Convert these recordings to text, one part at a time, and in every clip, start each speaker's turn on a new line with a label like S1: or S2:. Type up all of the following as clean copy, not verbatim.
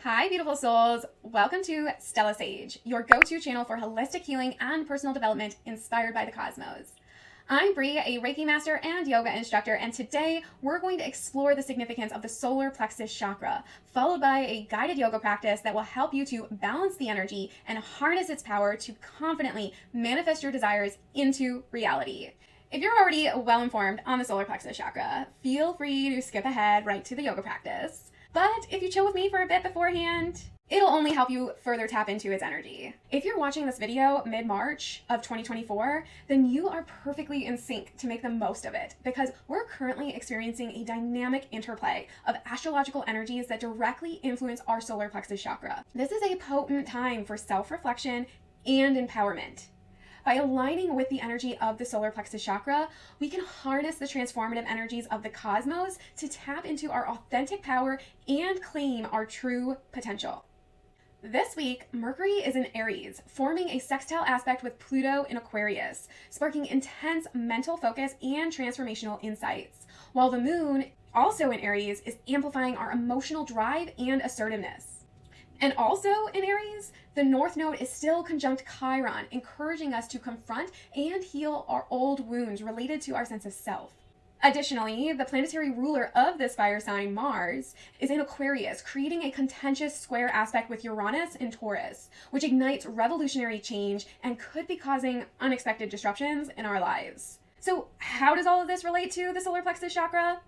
S1: Hi, beautiful souls. Welcome to Stella Sage, your go-to channel for holistic healing and personal development inspired by the cosmos. I'm Bree, a Reiki master and yoga instructor, and today we're going to explore the significance of the solar plexus chakra, followed by a guided yoga practice that will help you to balance the energy and harness its power to confidently manifest your desires into reality. If you're already well informed on the solar plexus chakra, feel free to skip ahead right to the yoga practice. But if you chill with me for a bit beforehand, it'll only help you further tap into its energy. If you're watching this video mid-March of 2024, then you are perfectly in sync to make the most of it, because we're currently experiencing a dynamic interplay of astrological energies that directly influence our solar plexus chakra. This is a potent time for self-reflection and empowerment. By aligning with the energy of the solar plexus chakra, we can harness the transformative energies of the cosmos to tap into our authentic power and claim our true potential. This week, Mercury is in Aries, forming a sextile aspect with Pluto in Aquarius, sparking intense mental focus and transformational insights, while the moon, also in Aries, is amplifying our emotional drive and assertiveness. And also in Aries, the North Node is still conjunct Chiron, encouraging us to confront and heal our old wounds related to our sense of self. Additionally, the planetary ruler of this fire sign, Mars, is in Aquarius, creating a contentious square aspect with Uranus in Taurus, which ignites revolutionary change and could be causing unexpected disruptions in our lives. So how does all of this relate to the solar plexus chakra?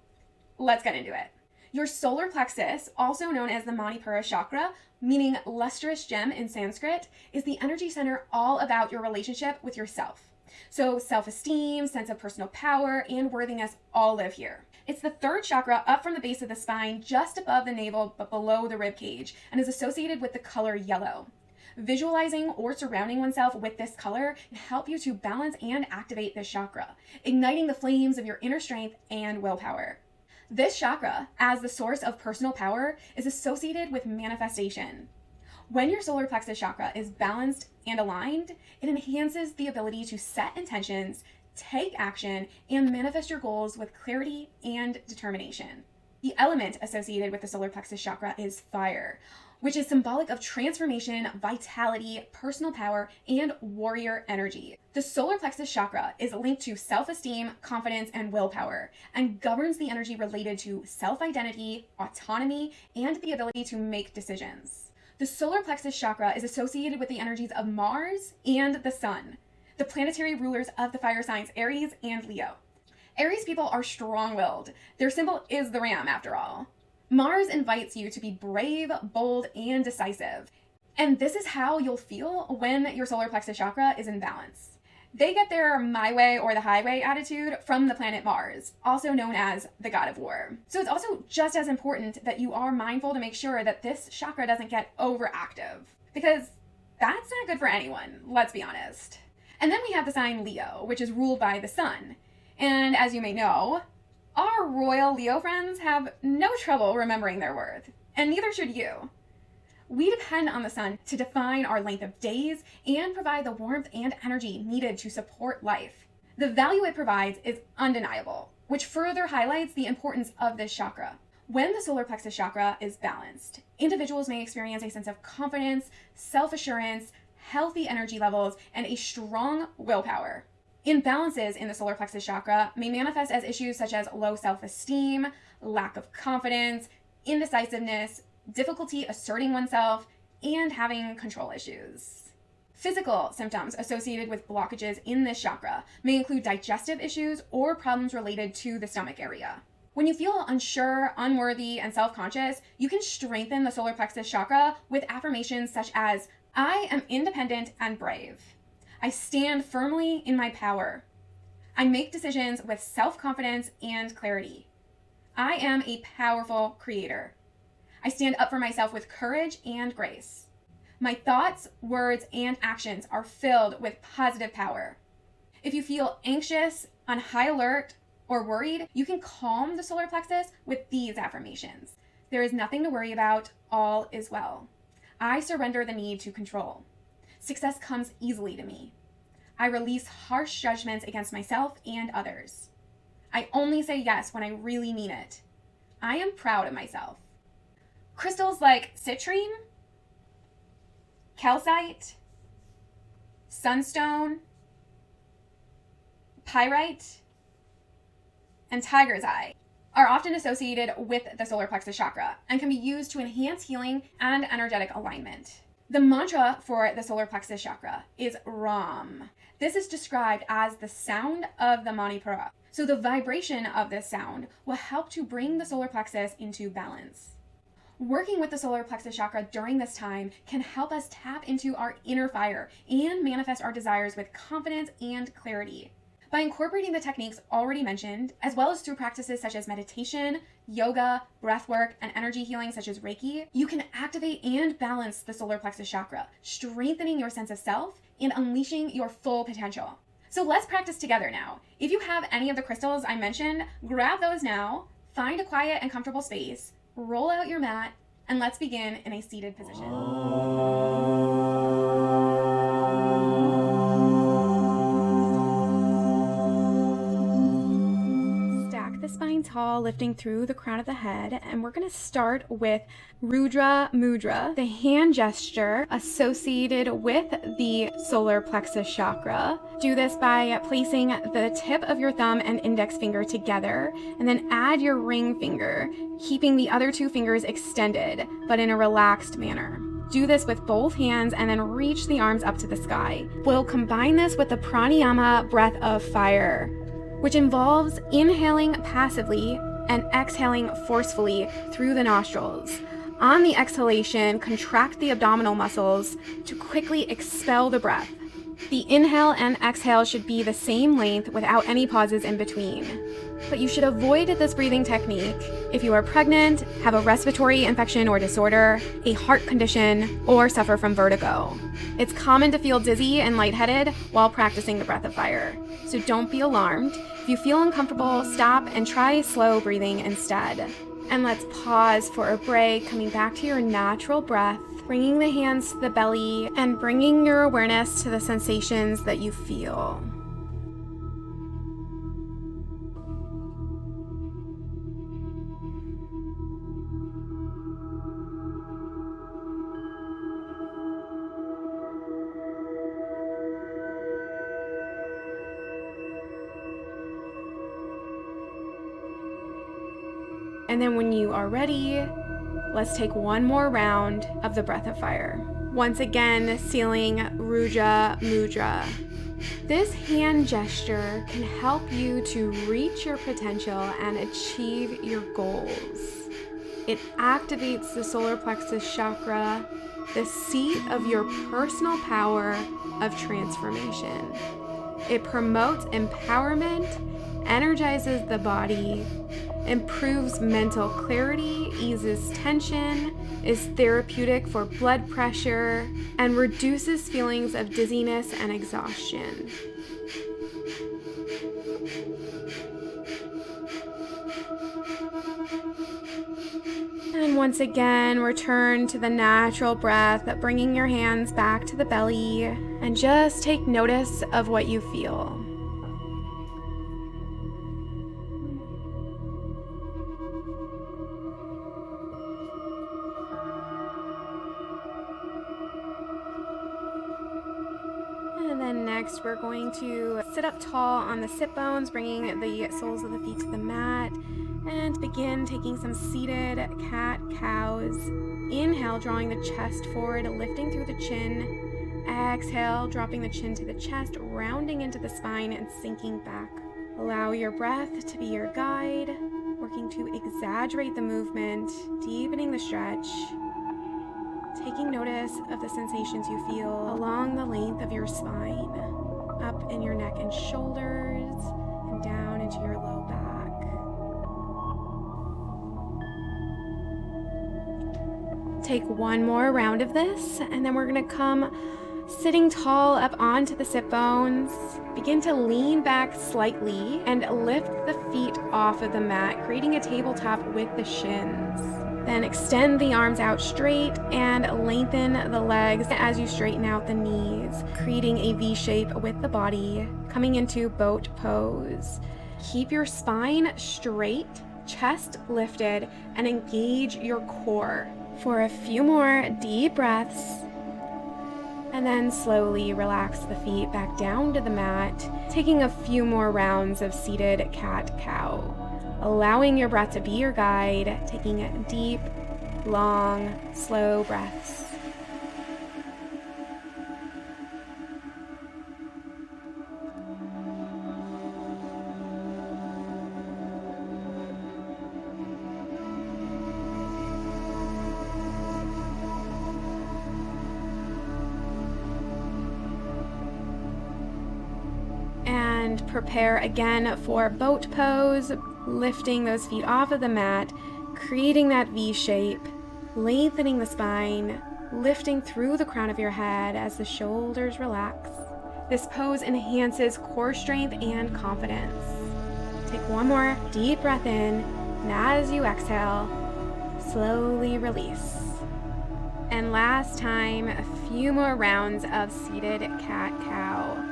S1: Let's get into it. Your solar plexus, also known as the Manipura chakra, meaning lustrous gem in Sanskrit, is the energy center all about your relationship with yourself. So self-esteem, sense of personal power, and worthiness all live here. It's the third chakra up from the base of the spine, just above the navel but below the rib cage, and is associated with the color yellow. Visualizing or surrounding oneself with this color can help you to balance and activate this chakra, igniting the flames of your inner strength and willpower. This chakra, as the source of personal power, is associated with manifestation. When your solar plexus chakra is balanced and aligned, it enhances the ability to set intentions, take action, and manifest your goals with clarity and determination. The element associated with the solar plexus chakra is fire, which is symbolic of transformation, vitality, personal power, and warrior energy. The solar plexus chakra is linked to self-esteem, confidence, and willpower, and governs the energy related to self-identity, autonomy, and the ability to make decisions. The solar plexus chakra is associated with the energies of Mars and the Sun, the planetary rulers of the fire signs Aries and Leo. Aries people are strong-willed. Their symbol is the ram, after all. Mars invites you to be brave, bold, and decisive. And this is how you'll feel when your solar plexus chakra is in balance. They get their my way or the highway attitude from the planet Mars, also known as the god of war. So it's also just as important that you are mindful to make sure that this chakra doesn't get overactive, because that's not good for anyone, let's be honest. And then we have the sign Leo, which is ruled by the sun. And as you may know, our royal Leo friends have no trouble remembering their worth, and neither should you. We depend on the sun to define our length of days and provide the warmth and energy needed to support life. The value it provides is undeniable, which further highlights the importance of this chakra. When the solar plexus chakra is balanced, individuals may experience a sense of confidence, self-assurance, healthy energy levels, and a strong willpower. Imbalances in the solar plexus chakra may manifest as issues such as low self-esteem, lack of confidence, indecisiveness, difficulty asserting oneself, and having control issues. Physical symptoms associated with blockages in this chakra may include digestive issues or problems related to the stomach area. When you feel unsure, unworthy, and self-conscious, you can strengthen the solar plexus chakra with affirmations such as, "I am independent and brave. I stand firmly in my power. I make decisions with self-confidence and clarity. I am a powerful creator. I stand up for myself with courage and grace. My thoughts, words, and actions are filled with positive power." If you feel anxious, on high alert, or worried, you can calm the solar plexus with these affirmations. "There is nothing to worry about. All is well. I surrender the need to control. Success comes easily to me. I release harsh judgments against myself and others. I only say yes when I really mean it. I am proud of myself. Crystals like citrine, calcite, sunstone, pyrite, and tiger's eye are often associated with the solar plexus chakra and can be used to enhance healing and energetic alignment. The mantra for the solar plexus chakra is Ram. This is described as the sound of the Manipura. So the vibration of this sound will help to bring the solar plexus into balance. Working with the solar plexus chakra during this time can help us tap into our inner fire and manifest our desires with confidence and clarity. By incorporating the techniques already mentioned, as well as through practices such as meditation, yoga, breathwork, and energy healing such as Reiki, you can activate and balance the solar plexus chakra, strengthening your sense of self and unleashing your full potential. So let's practice together now. If you have any of the crystals I mentioned, grab those now, find a quiet and comfortable space, roll out your mat, and let's begin in a seated position. The spine tall, lifting through the crown of the head, and we're going to start with Rudra Mudra, the hand gesture associated with the solar plexus chakra. Do this by placing the tip of your thumb and index finger together, and then add your ring finger, keeping the other two fingers extended, but in a relaxed manner. Do this with both hands and then reach the arms up to the sky. We'll combine this with the pranayama breath of fire, which involves inhaling passively and exhaling forcefully through the nostrils. On the exhalation, contract the abdominal muscles to quickly expel the breath. The inhale and exhale should be the same length without any pauses in between. But you should avoid this breathing technique if you are pregnant, have a respiratory infection or disorder, a heart condition, or suffer from vertigo. It's common to feel dizzy and lightheaded while practicing the breath of fire, so don't be alarmed. If you feel uncomfortable, stop and try slow breathing instead. And let's pause for a break, coming back to your natural breath, bringing the hands to the belly and bringing your awareness to the sensations that you feel. And then when you are ready, let's take one more round of the breath of fire. Once again, sealing Rudra Mudra. This hand gesture can help you to reach your potential and achieve your goals. It activates the solar plexus chakra, the seat of your personal power of transformation. It promotes empowerment, energizes the body, improves mental clarity, eases tension, is therapeutic for blood pressure, and reduces feelings of dizziness and exhaustion. And once again, return to the natural breath, bringing your hands back to the belly, and just take notice of what you feel. And then next, we're going to sit up tall on the sit bones, bringing the soles of the feet to the mat, and begin taking some seated cat-cows. Inhale, drawing the chest forward, lifting through the chin. Exhale, dropping the chin to the chest, rounding into the spine and sinking back. Allow your breath to be your guide, working to exaggerate the movement, deepening the stretch, taking notice of the sensations you feel along the length of your spine, up in your neck and shoulders, and down into your low back. Take one more round of this, and then we're going to come sitting tall up onto the sit bones. Begin to lean back slightly and lift the feet off of the mat, creating a tabletop with the shins. Then extend the arms out straight and lengthen the legs as you straighten out the knees, creating a V shape with the body, coming into boat pose. Keep your spine straight, chest lifted, and engage your core. for a few more deep breaths. And then slowly relax the feet back down to the mat, taking a few more rounds of seated cat-cow. Allowing your breath to be your guide, taking deep, long, slow breaths. And prepare again for boat pose, lifting those feet off of the mat, creating that V shape, lengthening the spine, lifting through the crown of your head as the shoulders relax. This pose enhances core strength and confidence. Take one more deep breath in, and as you exhale, slowly release. And last time, a few more rounds of seated cat-cow.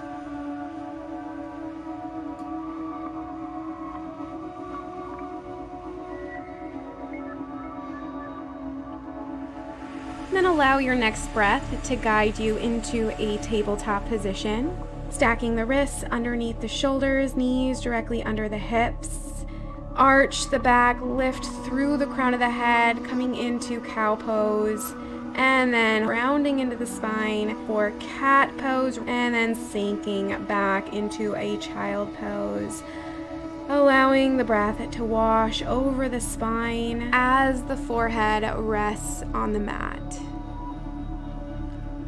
S1: Then allow your next breath to guide you into a tabletop position, stacking the wrists underneath the shoulders, knees directly under the hips. Arch the back, lift through the crown of the head, coming into cow pose, and then rounding into the spine for cat pose, and then sinking back into a child pose. Allowing the breath to wash over the spine as the forehead rests on the mat.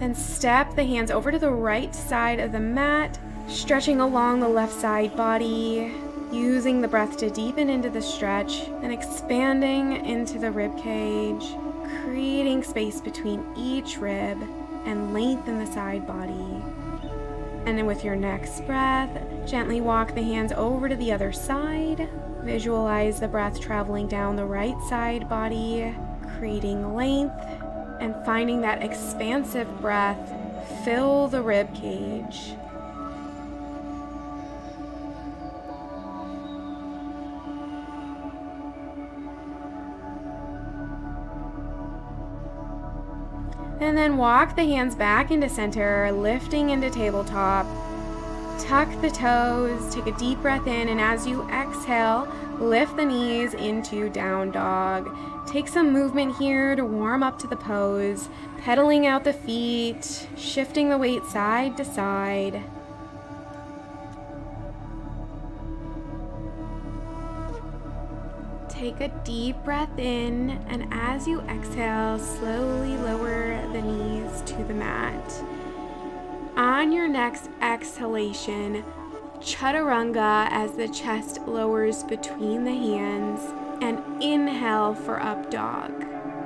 S1: Then step the hands over to the right side of the mat, stretching along the left side body, using the breath to deepen into the stretch and expanding into the rib cage, creating space between each rib and lengthen the side body. And then with your next breath, gently walk the hands over to the other side. Visualize the breath traveling down the right side body, creating length and finding that expansive breath fill the rib cage. And then walk the hands back into center, lifting into tabletop. Tuck the toes, take a deep breath in, and as you exhale, lift the knees into down dog. Take some movement here to warm up to the pose, pedaling out the feet, shifting the weight side to side. Take a deep breath in, and as you exhale, slowly lower the knees to the mat. On your next exhalation, chaturanga as the chest lowers between the hands, and inhale for up dog.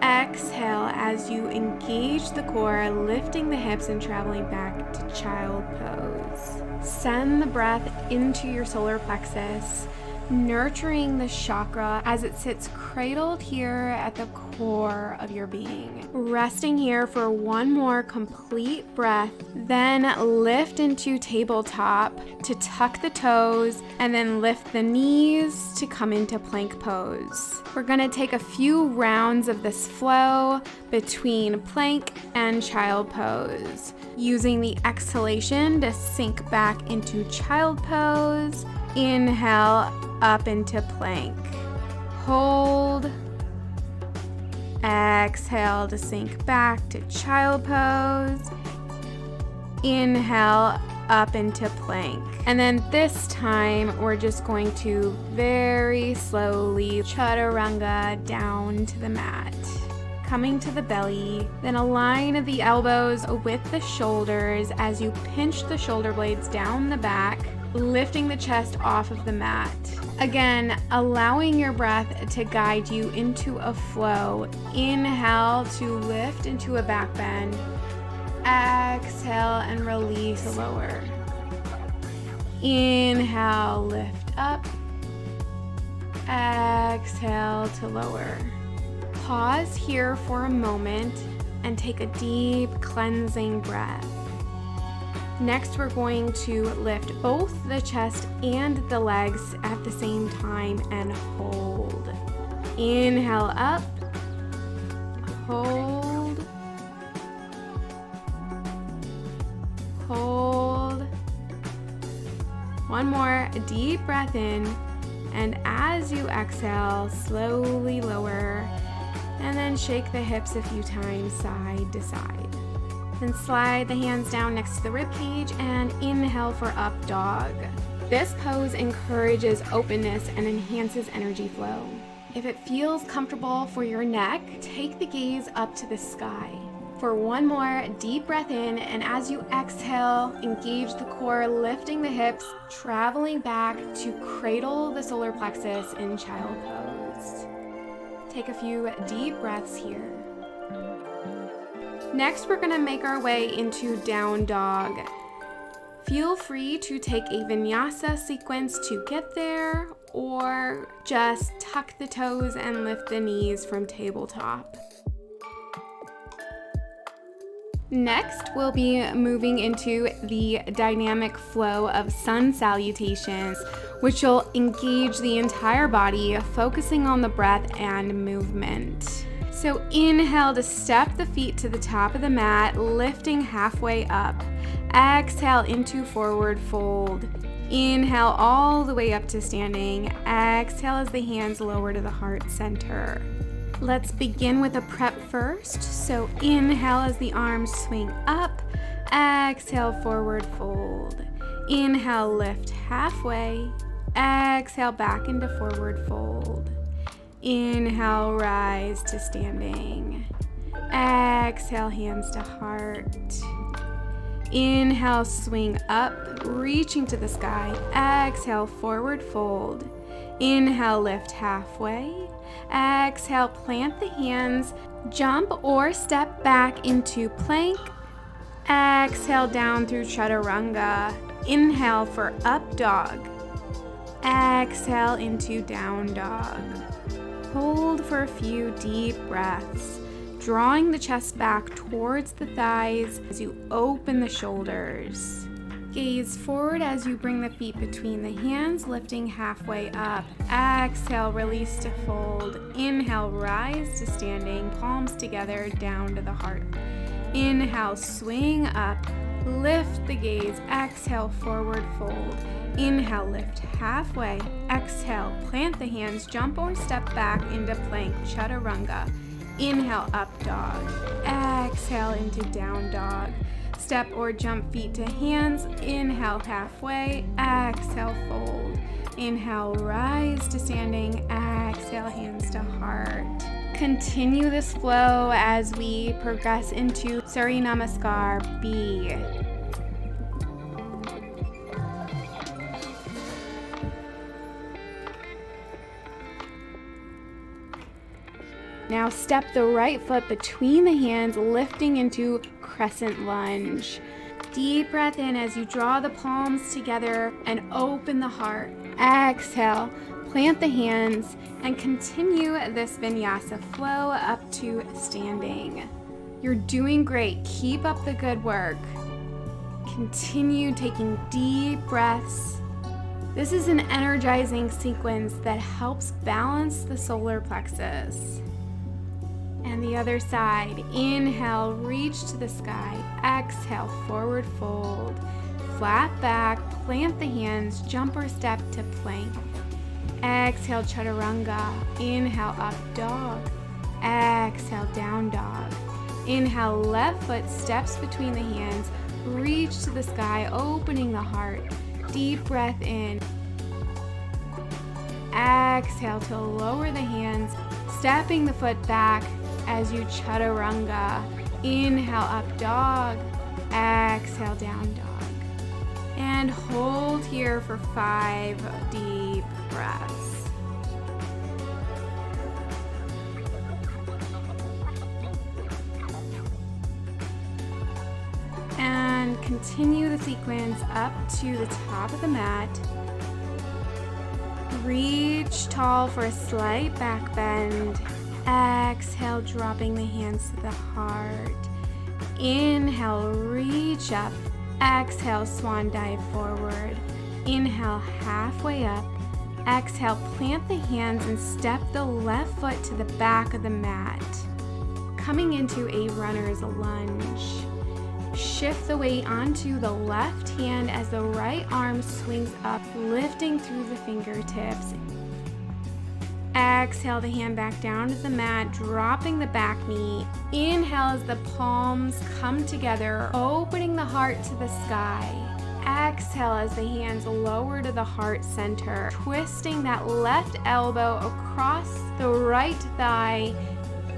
S1: Exhale as you engage the core, lifting the hips and traveling back to child pose. Send the breath into your solar plexus, nurturing the chakra as it sits cradled here at the core of your being. Resting here for one more complete breath, then lift into tabletop to tuck the toes and then lift the knees to come into plank pose. We're going to take a few rounds of this flow between plank and child pose, using the exhalation to sink back into child pose. Inhale up into plank. Hold. Exhale to sink back to child pose. Inhale up into plank. And then this time we're just going to very slowly chaturanga down to the mat. Coming to the belly, then align the elbows with the shoulders as you pinch the shoulder blades down the back, lifting the chest off of the mat. Again, allowing your breath to guide you into a flow. Inhale to lift into a back bend. Exhale and release to lower. Inhale, lift up. Exhale to lower. Pause here for a moment and take a deep cleansing breath. Next, we're going to lift both the chest and the legs at the same time and hold. Inhale up. Hold. Hold. One more deep breath in, and as you exhale, slowly lower, and then shake the hips a few times side to side. Then slide the hands down next to the rib cage and inhale for up dog. This pose encourages openness and enhances energy flow. If it feels comfortable for your neck, take the gaze up to the sky. For one more deep breath in, and as you exhale, engage the core, lifting the hips, traveling back to cradle the solar plexus in child pose. Take a few deep breaths here. Next, we're gonna make our way into down dog. Feel free to take a vinyasa sequence to get there, or just tuck the toes and lift the knees from tabletop. Next, we'll be moving into the dynamic flow of sun salutations, which will engage the entire body, focusing on the breath and movement. So inhale to step the feet to the top of the mat, lifting halfway up. Exhale into forward fold. Inhale all the way up to standing. Exhale as the hands lower to the heart center. Let's begin with a prep first. So inhale as the arms swing up. Exhale, forward fold. Inhale, lift halfway. Exhale, back into forward fold. Inhale, rise to standing. Exhale, hands to heart. Inhale, swing up, reaching to the sky. Exhale, forward fold. Inhale, lift halfway. Exhale, plant the hands, jump or step back into plank. Exhale, down through chaturanga. Inhale for up dog. Exhale into down dog. Hold for a few deep breaths, drawing the chest back towards the thighs as you open the shoulders. Gaze forward as you bring the feet between the hands, lifting halfway up. Exhale, release to fold. Inhale, rise to standing, palms together, down to the heart. Inhale, swing up, lift the gaze. Exhale, forward fold. Inhale, lift halfway. Exhale, plant the hands, jump or step back into plank, chaturanga. Inhale, up dog. Exhale into down dog. Step or jump feet to hands. Inhale, halfway. Exhale, fold. Inhale, rise to standing. Exhale, hands to heart. Continue this flow as we progress into Surya Namaskar B. Now step the right foot between the hands, lifting into crescent lunge. Deep breath in as you draw the palms together and open the heart. Exhale, plant the hands, and continue this vinyasa flow up to standing. You're doing great. Keep up the good work. Continue taking deep breaths. This is an energizing sequence that helps balance the solar plexus. And the other side. Inhale, reach to the sky. Exhale, forward fold. Flat back, plant the hands, jump or step to plank. Exhale, chaturanga. Inhale, up dog. Exhale, down dog. Inhale, left foot steps between the hands. Reach to the sky, opening the heart. Deep breath in. Exhale to lower the hands, stepping the foot back as you chaturanga. Inhale, up dog. Exhale, down dog. And hold here for 5 deep breaths. And continue the sequence up to the top of the mat. Reach tall for a slight back bend. Exhale, dropping the hands to the heart. Inhale, reach up. Exhale, swan dive forward. Inhale, halfway up. Exhale, plant the hands and step the left foot to the back of the mat. coming into a runner's lunge. Shift the weight onto the left hand as the right arm swings up, lifting through the fingertips. Exhale the hand back down to the mat, dropping the back knee. Inhale as the palms come together, opening the heart to the sky. Exhale as the hands lower to the heart center, twisting that left elbow across the right thigh,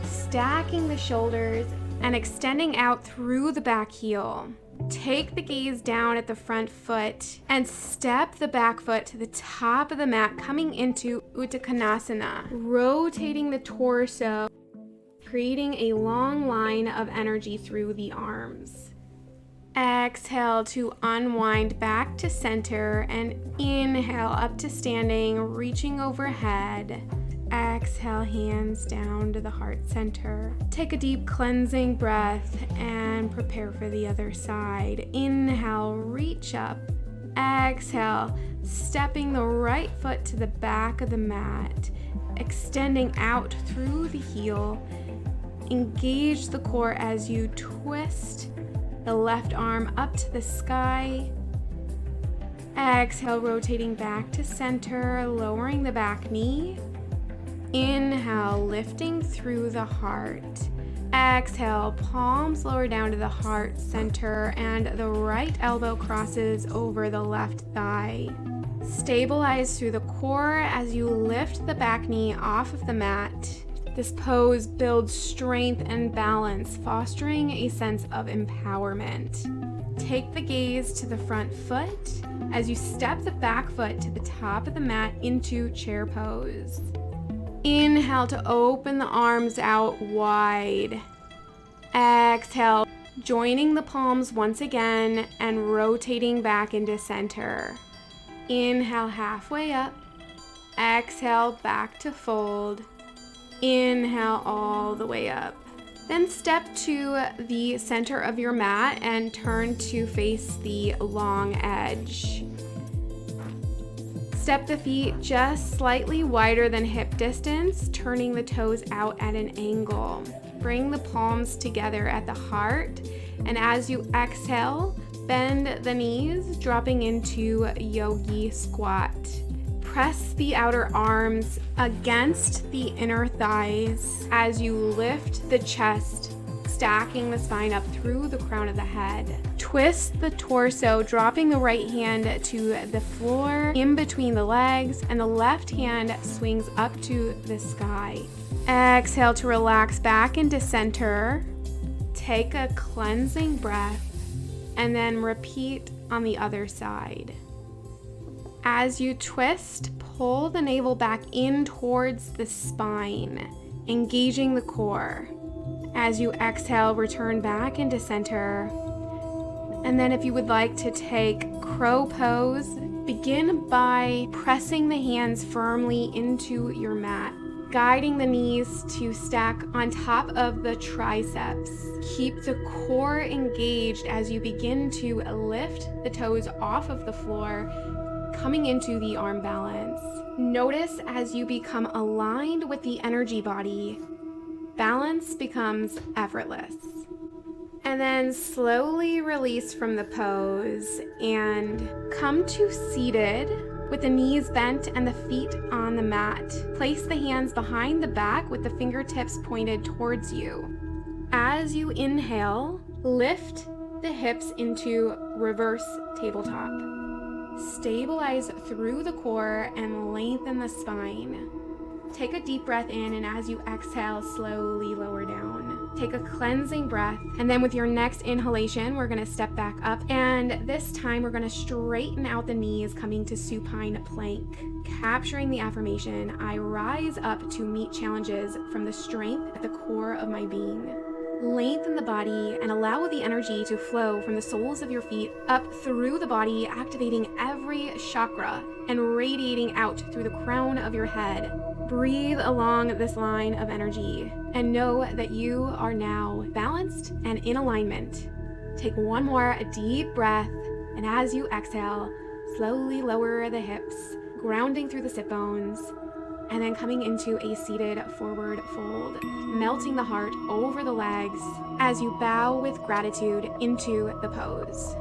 S1: stacking the shoulders and extending out through the back heel. Take the gaze down at the front foot and step the back foot to the top of the mat, coming into Uttanasana, rotating the torso, creating a long line of energy through the arms. Exhale to unwind back to center and inhale up to standing, reaching overhead. Exhale, hands down to the heart center. Take a deep cleansing breath and prepare for the other side. Inhale, reach up. Exhale, stepping the right foot to the back of the mat, extending out through the heel. Engage the core as you twist the left arm up to the sky. Exhale, rotating back to center, lowering the back knee. Inhale, lifting through the heart. Exhale, palms lower down to the heart center and the right elbow crosses over the left thigh. Stabilize through the core as you lift the back knee off of the mat. This pose builds strength and balance, fostering a sense of empowerment. Take the gaze to the front foot as you step the back foot to the top of the mat into chair pose. Inhale to open the arms out wide. Exhale, joining the palms once again and rotating back into center. Inhale, halfway up. Exhale, back to fold. Inhale all the way up. Then step to the center of your mat and turn to face the long edge. Step the feet just slightly wider than hip distance, turning the toes out at an angle. Bring the palms together at the heart, and as you exhale, bend the knees, dropping into yogi squat. Press the outer arms against the inner thighs as you lift the chest, stacking the spine up through the crown of the head. Twist the torso, dropping the right hand to the floor in between the legs, and the left hand swings up to the sky. Exhale to relax back into center. Take a cleansing breath, and then repeat on the other side. As you twist, pull the navel back in towards the spine, engaging the core. As you exhale, return back into center. And then if you would like to take crow pose, begin by pressing the hands firmly into your mat, guiding the knees to stack on top of the triceps. Keep the core engaged as you begin to lift the toes off of the floor, coming into the arm balance. Notice as you become aligned with the energy body, balance becomes effortless. And then slowly release from the pose and come to seated with the knees bent and the feet on the mat. Place the hands behind the back with the fingertips pointed towards you. As you inhale, lift the hips into reverse tabletop. Stabilize through the core and lengthen the spine. Take a deep breath in, and as you exhale, slowly lower down. Take a cleansing breath, and then with your next inhalation, we're going to step back up, and this time we're going to straighten out the knees, coming to supine plank. Capturing the affirmation, I rise up to meet challenges from the strength at the core of my being. Lengthen the body and allow the energy to flow from the soles of your feet up through the body, activating every chakra and radiating out through the crown of your head. Breathe along this line of energy and know that you are now balanced and in alignment. Take one more deep breath, and as you exhale, slowly lower the hips, grounding through the sit bones. and then coming into a seated forward fold, melting the heart over the legs as you bow with gratitude into the pose.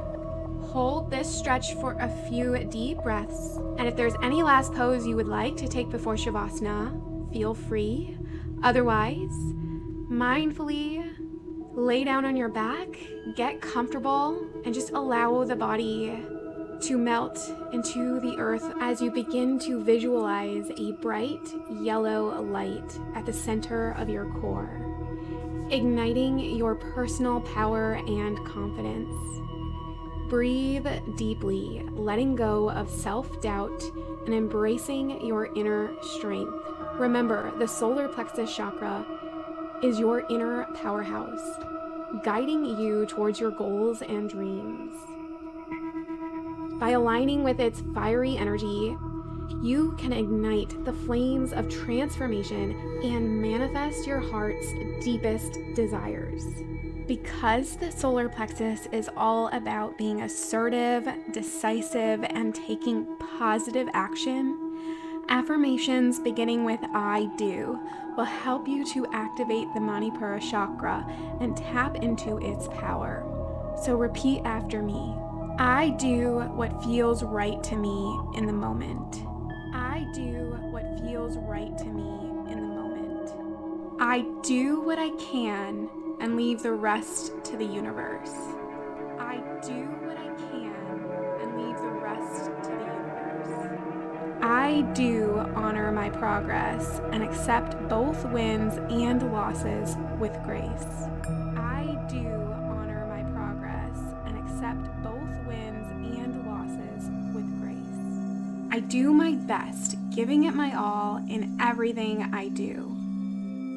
S1: Hold this stretch for a few deep breaths, and if there's any last pose you would like to take before Shavasana, feel free. Otherwise, mindfully lay down on your back, get comfortable, and just allow the body to melt into the earth as you begin to visualize a bright yellow light at the center of your core, igniting your personal power and confidence. Breathe deeply, letting go of self-doubt and embracing your inner strength. Remember, the solar plexus chakra is your inner powerhouse, guiding you towards your goals and dreams. By aligning with its fiery energy, you can ignite the flames of transformation and manifest your heart's deepest desires. Because the solar plexus is all about being assertive, decisive, and taking positive action, affirmations beginning with I do will help you to activate the Manipura chakra and tap into its power. So repeat after me. I do what feels right to me in the moment. I do what feels right to me in the moment. I do what I can and leave the rest to the universe. I do what I can and leave the rest to the universe. I do honor my progress and accept both wins and losses with grace. I do honor my progress and accept both wins and losses with grace. I do my best, giving it my all in everything I do.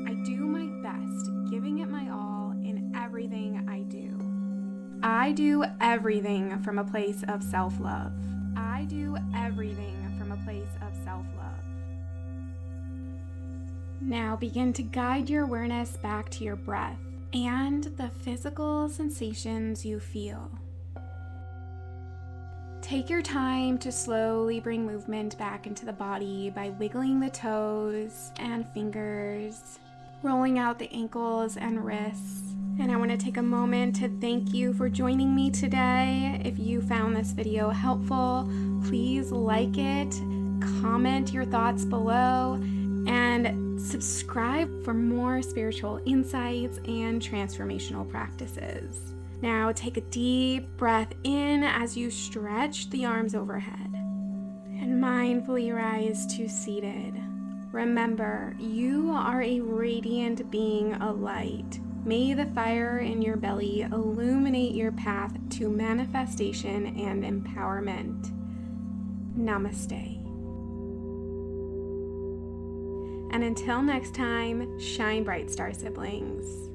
S1: I do my best, giving it my all in everything I do. I do everything from a place of self-love. I do everything from a place of self-love. Now begin to guide your awareness back to your breath and the physical sensations you feel. Take your time to slowly bring movement back into the body by wiggling the toes and fingers, rolling out the ankles and wrists. And I want to take a moment to thank you for joining me today. If you found this video helpful, please like it, comment your thoughts below, and subscribe for more spiritual insights and transformational practices. Now take a deep breath in as you stretch the arms overhead and mindfully rise to seated. Remember, you are a radiant being of light. May the fire in your belly illuminate your path to manifestation and empowerment. Namaste. And until next time, shine bright, star siblings.